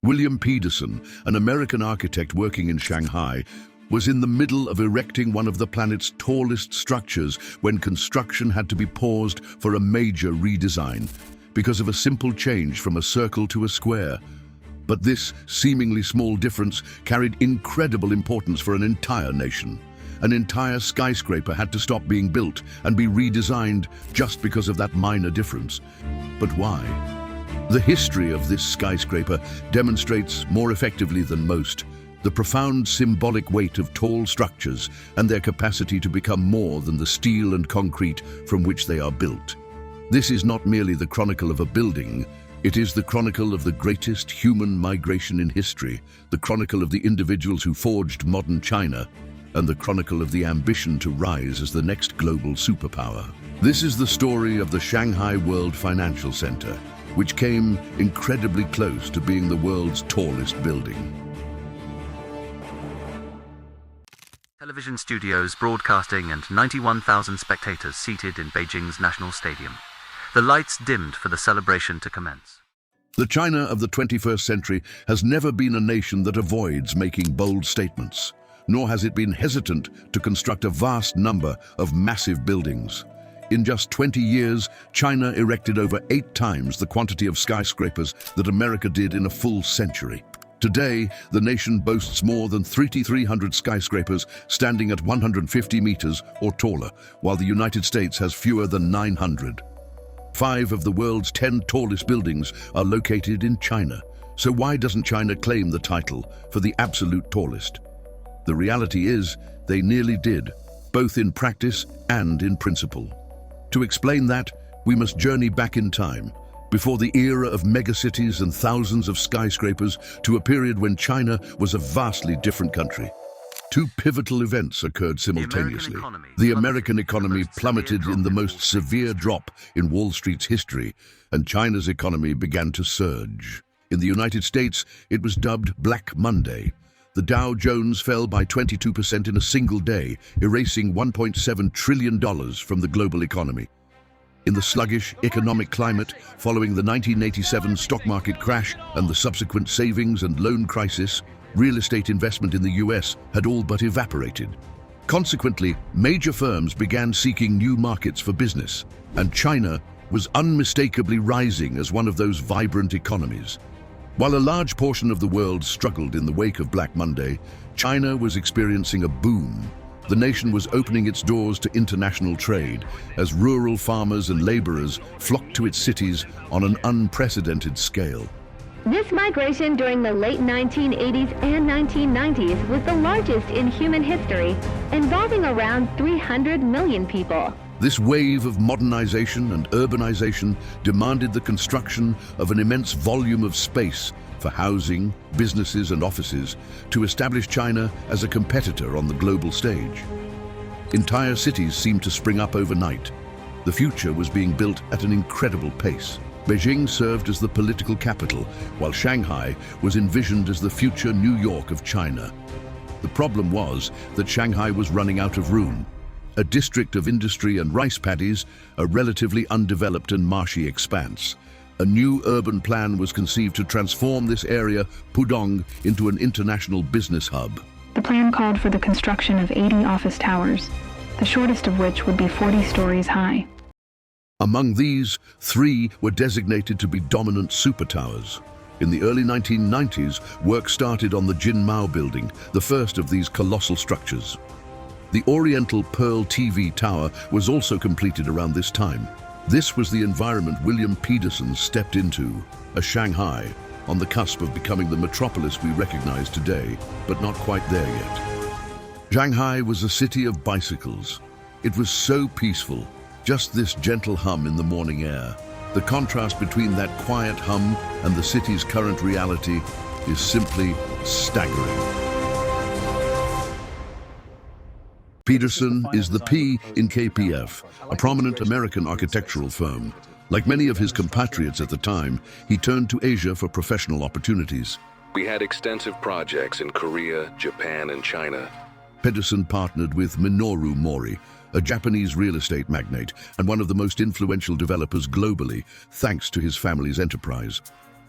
William Peterson, an American architect working in Shanghai, was in the middle of erecting one of the planet's tallest structures when construction had to be paused for a major redesign because of a simple change from a circle to a square. But this seemingly small difference carried incredible importance for an entire nation. An entire skyscraper had to stop being built and be redesigned just because of that minor difference. But why? The history of this skyscraper demonstrates more effectively than most the profound symbolic weight of tall structures and their capacity to become more than the steel and concrete from which they are built. This is not merely the chronicle of a building, it is the chronicle of the greatest human migration in history, the chronicle of the individuals who forged modern China, and the chronicle of the ambition to rise as the next global superpower. This is the story of the Shanghai World Financial Center, which came incredibly close to being the world's tallest building. Television studios broadcasting and 91,000 spectators seated in Beijing's National Stadium. The lights dimmed for the celebration to commence. The China of the 21st century has never been a nation that avoids making bold statements, nor has it been hesitant to construct a vast number of massive buildings. In just 20 years, China erected over 8 times the quantity of skyscrapers that America did in a full century. Today, the nation boasts more than 3,300 skyscrapers standing at 150 meters or taller, while the United States has fewer than 900. 5 of the world's 10 tallest buildings are located in China. So why doesn't China claim the title for the absolute tallest? The reality is, they nearly did, both in practice and in principle. To explain that, we must journey back in time, before the era of megacities and thousands of skyscrapers, to a period when China was a vastly different country. 2 pivotal events occurred simultaneously. The American economy plummeted in the most severe drop in Wall Street's history, and China's economy began to surge. In the United States, it was dubbed Black Monday. The Dow Jones fell by 22% in a single day, erasing $1.7 trillion from the global economy. In the sluggish economic climate following the 1987 stock market crash and the subsequent savings and loan crisis, real estate investment in the US had all but evaporated. Consequently, major firms began seeking new markets for business, and China was unmistakably rising as one of those vibrant economies. While a large portion of the world struggled in the wake of Black Monday, China was experiencing a boom. The nation was opening its doors to international trade as rural farmers and laborers flocked to its cities on an unprecedented scale. This migration during the late 1980s and 1990s was the largest in human history, involving around 300 million people. This wave of modernization and urbanization demanded the construction of an immense volume of space for housing, businesses and offices to establish China as a competitor on the global stage. Entire cities seemed to spring up overnight. The future was being built at an incredible pace. Beijing served as the political capital, while Shanghai was envisioned as the future New York of China. The problem was that Shanghai was running out of room. A district of industry and rice paddies, a relatively undeveloped and marshy expanse. A new urban plan was conceived to transform this area, Pudong, into an international business hub. The plan called for the construction of 80 office towers, the shortest of which would be 40 stories high. Among these, 3 were designated to be dominant super towers. In the early 1990s, work started on the Jinmao building, the first of these colossal structures. The Oriental Pearl TV Tower was also completed around this time. This was the environment William Peterson stepped into, a Shanghai, on the cusp of becoming the metropolis we recognize today, but not quite there yet. Shanghai was a city of bicycles. It was so peaceful, just this gentle hum in the morning air. The contrast between that quiet hum and the city's current reality is simply staggering. Peterson is the P in KPF, a prominent American architectural firm. Like many of his compatriots at the time, he turned to Asia for professional opportunities. We had extensive projects in Korea, Japan, and China. Peterson partnered with Minoru Mori, a Japanese real estate magnate and one of the most influential developers globally, thanks to his family's enterprise.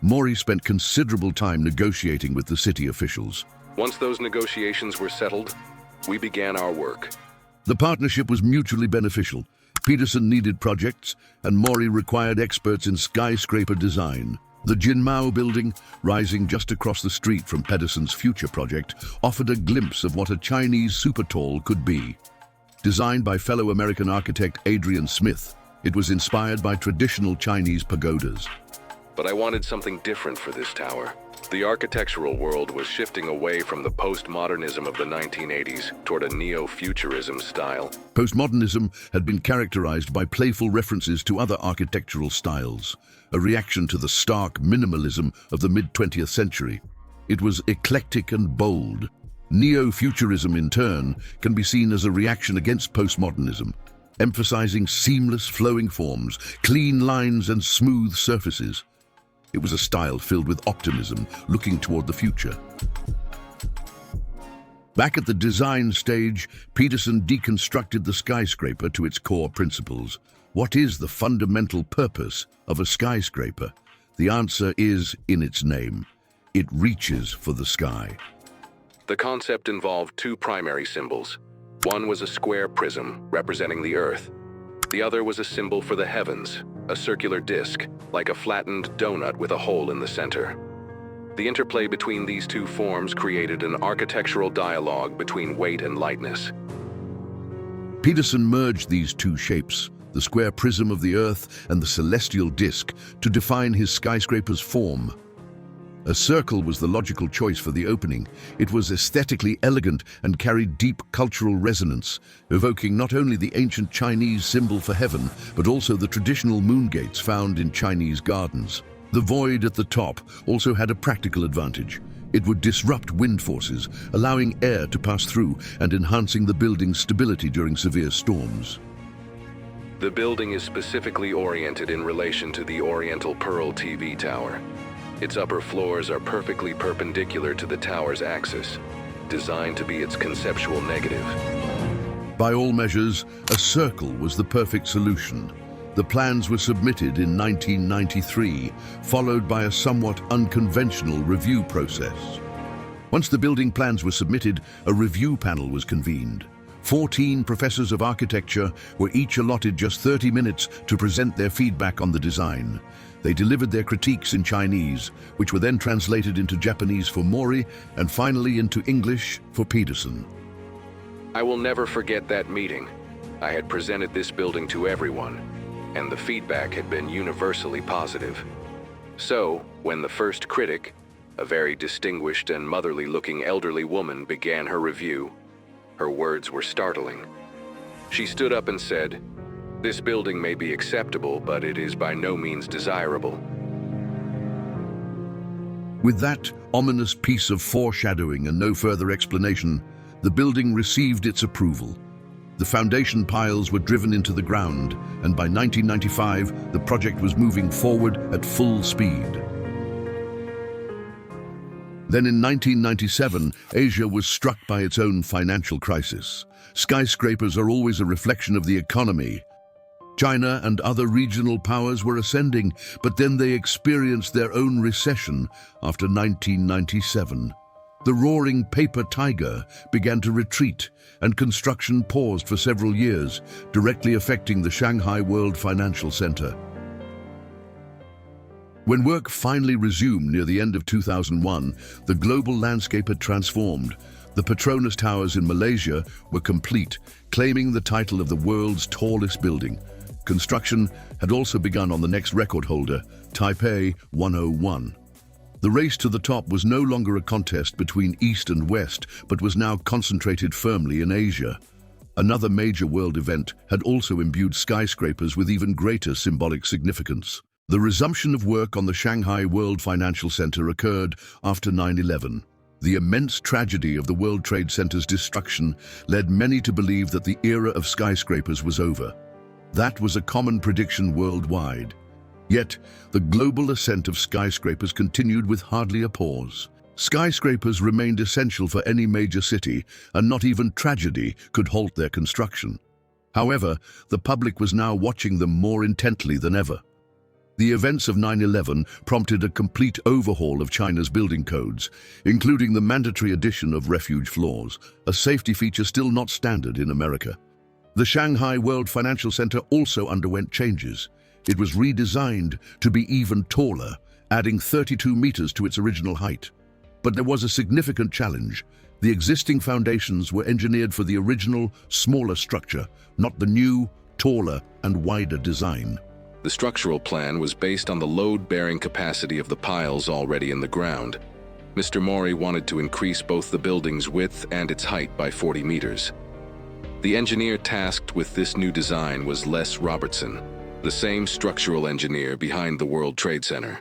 Mori spent considerable time negotiating with the city officials. Once those negotiations were settled, we began our work. The partnership was mutually beneficial. Peterson needed projects, and Mori required experts in skyscraper design. The Jinmao building, rising just across the street from Pedersen's future project, offered a glimpse of what a Chinese super-tall could be. Designed by fellow American architect Adrian Smith, it was inspired by traditional Chinese pagodas. But I wanted something different for this tower. The architectural world was shifting away from the postmodernism of the 1980s toward a neo-futurism style. Postmodernism had been characterized by playful references to other architectural styles, a reaction to the stark minimalism of the mid-20th century. It was eclectic and bold. Neo-futurism, in turn, can be seen as a reaction against postmodernism, emphasizing seamless flowing forms, clean lines and smooth surfaces. It was a style filled with optimism, looking toward the future. Back at the design stage, Peterson deconstructed the skyscraper to its core principles. What is the fundamental purpose of a skyscraper? The answer is in its name. It reaches for the sky. The concept involved two primary symbols. One was a square prism representing the Earth. The other was a symbol for the heavens, a circular disc, like a flattened donut with a hole in the center. The interplay between these two forms created an architectural dialogue between weight and lightness. Peterson merged these two shapes, the square prism of the Earth and the celestial disc, to define his skyscraper's form. A circle was the logical choice for the opening. It was aesthetically elegant and carried deep cultural resonance, evoking not only the ancient Chinese symbol for heaven, but also the traditional moon gates found in Chinese gardens. The void at the top also had a practical advantage. It would disrupt wind forces, allowing air to pass through and enhancing the building's stability during severe storms. The building is specifically oriented in relation to the Oriental Pearl TV tower. Its upper floors are perfectly perpendicular to the tower's axis, designed to be its conceptual negative. By all measures, a circle was the perfect solution. The plans were submitted in 1993, followed by a somewhat unconventional review process. Once the building plans were submitted, a review panel was convened. 14 professors of architecture were each allotted just 30 minutes to present their feedback on the design. They delivered their critiques in Chinese, which were then translated into Japanese for Mori and finally into English for Peterson. I will never forget that meeting. I had presented this building to everyone, and the feedback had been universally positive. So, when the first critic, a very distinguished and motherly-looking elderly woman, began her review, her words were startling. She stood up and said, "This building may be acceptable, but it is by no means desirable." With that ominous piece of foreshadowing and no further explanation, the building received its approval. The foundation piles were driven into the ground, and by 1995, the project was moving forward at full speed. Then in 1997, Asia was struck by its own financial crisis. Skyscrapers are always a reflection of the economy. China and other regional powers were ascending, but then they experienced their own recession after 1997. The roaring paper tiger began to retreat, and construction paused for several years, directly affecting the Shanghai World Financial Center. When work finally resumed near the end of 2001, the global landscape had transformed. The Petronas Towers in Malaysia were complete, claiming the title of the world's tallest building. Construction had also begun on the next record holder, Taipei 101. The race to the top was no longer a contest between East and West, but was now concentrated firmly in Asia. Another major world event had also imbued skyscrapers with even greater symbolic significance. The resumption of work on the Shanghai World Financial Center occurred after 9/11. The immense tragedy of the World Trade Center's destruction led many to believe that the era of skyscrapers was over. That was a common prediction worldwide. Yet, the global ascent of skyscrapers continued with hardly a pause. Skyscrapers remained essential for any major city, and not even tragedy could halt their construction. However, the public was now watching them more intently than ever. The events of 9/11 prompted a complete overhaul of China's building codes, including the mandatory addition of refuge floors, a safety feature still not standard in America. The Shanghai World Financial Center also underwent changes. It was redesigned to be even taller, adding 32 meters to its original height. But there was a significant challenge. The existing foundations were engineered for the original, smaller structure, not the new, taller and wider design. The structural plan was based on the load-bearing capacity of the piles already in the ground. Mr. Mori wanted to increase both the building's width and its height by 40 meters. The engineer tasked with this new design was Les Robertson, the same structural engineer behind the World Trade Center.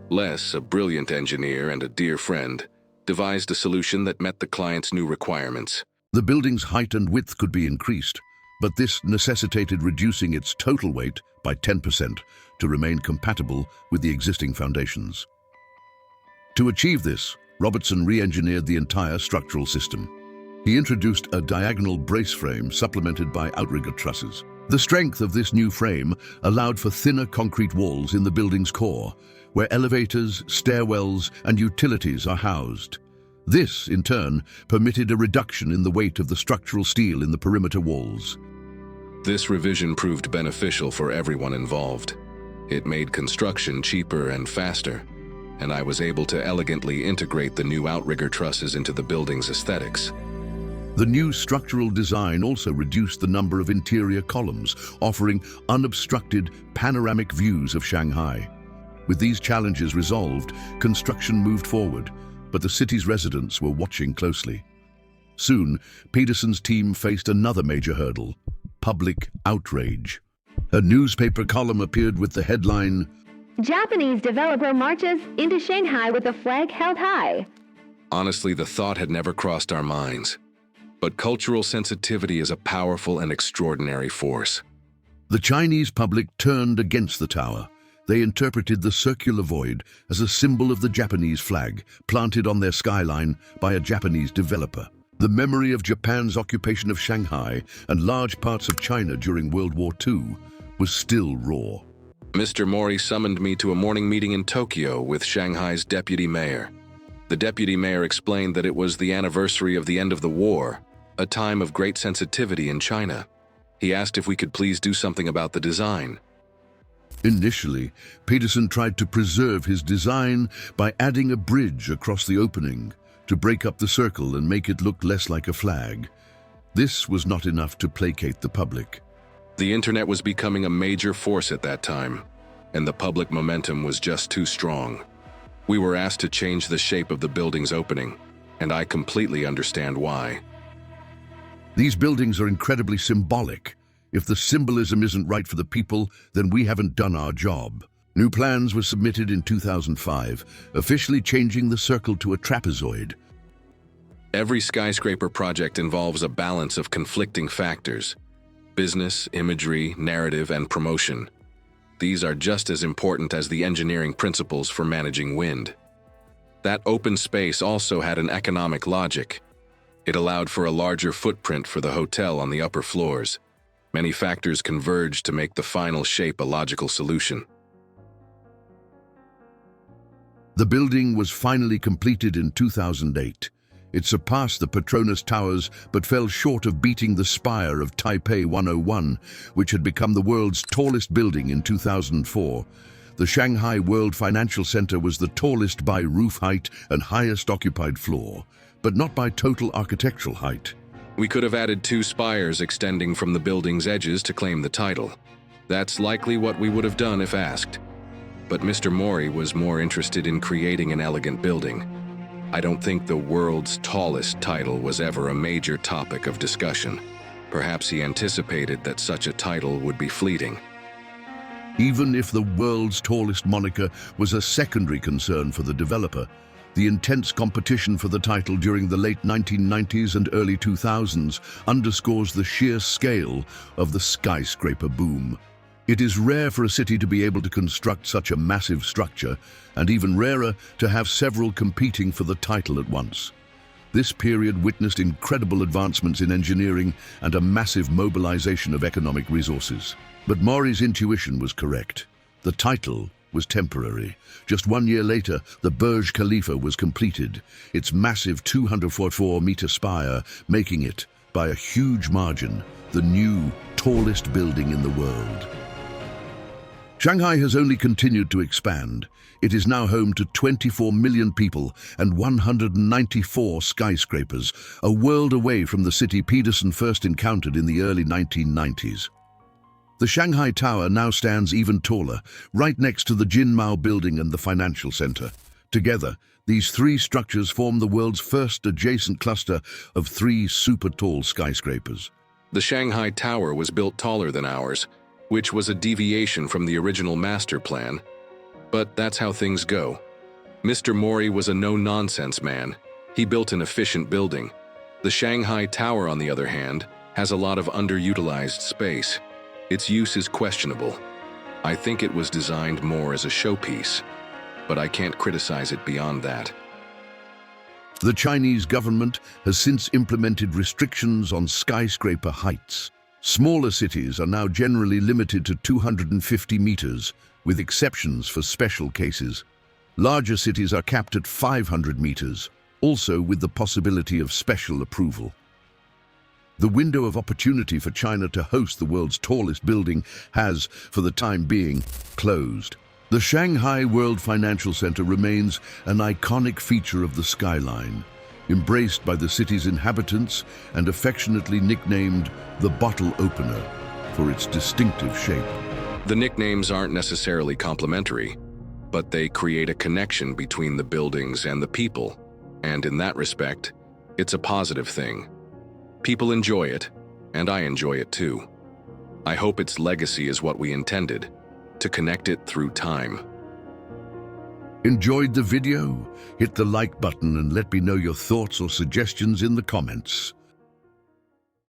Les, a brilliant engineer and a dear friend, devised a solution that met the client's new requirements. The building's height and width could be increased, but this necessitated reducing its total weight by 10% to remain compatible with the existing foundations. To achieve this, Robertson re-engineered the entire structural system. He introduced a diagonal brace frame supplemented by outrigger trusses. The strength of this new frame allowed for thinner concrete walls in the building's core, where elevators, stairwells, and utilities are housed. This, in turn, permitted a reduction in the weight of the structural steel in the perimeter walls. This revision proved beneficial for everyone involved. It made construction cheaper and faster, and I was able to elegantly integrate the new outrigger trusses into the building's aesthetics. The new structural design also reduced the number of interior columns, offering unobstructed panoramic views of Shanghai. With these challenges resolved, construction moved forward, but the city's residents were watching closely. Soon, Peterson's team faced another major hurdle: public outrage. A newspaper column appeared with the headline, Japanese developer marches into Shanghai with a flag held high. Honestly, the thought had never crossed our minds. But cultural sensitivity is a powerful and extraordinary force. The Chinese public turned against the tower. They interpreted the circular void as a symbol of the Japanese flag, planted on their skyline by a Japanese developer. The memory of Japan's occupation of Shanghai and large parts of China during World War II was still raw. Mr. Mori summoned me to a morning meeting in Tokyo with Shanghai's deputy mayor. The deputy mayor explained that it was the anniversary of the end of the war, a time of great sensitivity in China. He asked if we could please do something about the design. Initially, Peterson tried to preserve his design by adding a bridge across the opening to break up the circle and make it look less like a flag. This was not enough to placate the public. The internet was becoming a major force at that time, and the public momentum was just too strong. We were asked to change the shape of the building's opening, and I completely understand why. These buildings are incredibly symbolic. If the symbolism isn't right for the people, then we haven't done our job. New plans were submitted in 2005, officially changing the circle to a trapezoid. Every skyscraper project involves a balance of conflicting factors: business, imagery, narrative, and promotion. These are just as important as the engineering principles for managing wind. That open space also had an economic logic. It allowed for a larger footprint for the hotel on the upper floors. Many factors converged to make the final shape a logical solution. The building was finally completed in 2008. It surpassed the Petronas Towers but fell short of beating the spire of Taipei 101, which had become the world's tallest building in 2004. The Shanghai World Financial Center was the tallest by roof height and highest occupied floor, but not by total architectural height. We could have added 2 spires extending from the building's edges to claim the title. That's likely what we would have done if asked. But Mr. Mori was more interested in creating an elegant building. I don't think the world's tallest title was ever a major topic of discussion. Perhaps he anticipated that such a title would be fleeting. Even if the world's tallest moniker was a secondary concern for the developer, the intense competition for the title during the late 1990s and early 2000s underscores the sheer scale of the skyscraper boom. It is rare for a city to be able to construct such a massive structure, and even rarer to have several competing for the title at once. This period witnessed incredible advancements in engineering and a massive mobilization of economic resources. But Mori's intuition was correct. The title was temporary. Just 1 year later, the Burj Khalifa was completed, its massive 244-meter spire making it, by a huge margin, the new, tallest building in the world. Shanghai has only continued to expand. It is now home to 24 million people and 194 skyscrapers, a world away from the city Peterson first encountered in the early 1990s. The Shanghai Tower now stands even taller, right next to the Jinmao Building and the Financial Center. Together, these three structures form the world's first adjacent cluster of 3 super-tall skyscrapers. The Shanghai Tower was built taller than ours, which was a deviation from the original master plan. But that's how things go. Mr. Mori was a no-nonsense man. He built an efficient building. The Shanghai Tower, on the other hand, has a lot of underutilized space. Its use is questionable. I think it was designed more as a showpiece, but I can't criticize it beyond that. The Chinese government has since implemented restrictions on skyscraper heights. Smaller cities are now generally limited to 250 meters, with exceptions for special cases. Larger cities are capped at 500 meters, also with the possibility of special approval. The window of opportunity for China to host the world's tallest building has, for the time being, closed. The Shanghai World Financial Center remains an iconic feature of the skyline, embraced by the city's inhabitants and affectionately nicknamed the Bottle Opener for its distinctive shape. The nicknames aren't necessarily complimentary, but they create a connection between the buildings and the people, and in that respect, it's a positive thing. People enjoy it, and I enjoy it too. I hope its legacy is what we intended, to connect it through time. Enjoyed the video? Hit the like button and let me know your thoughts or suggestions in the comments.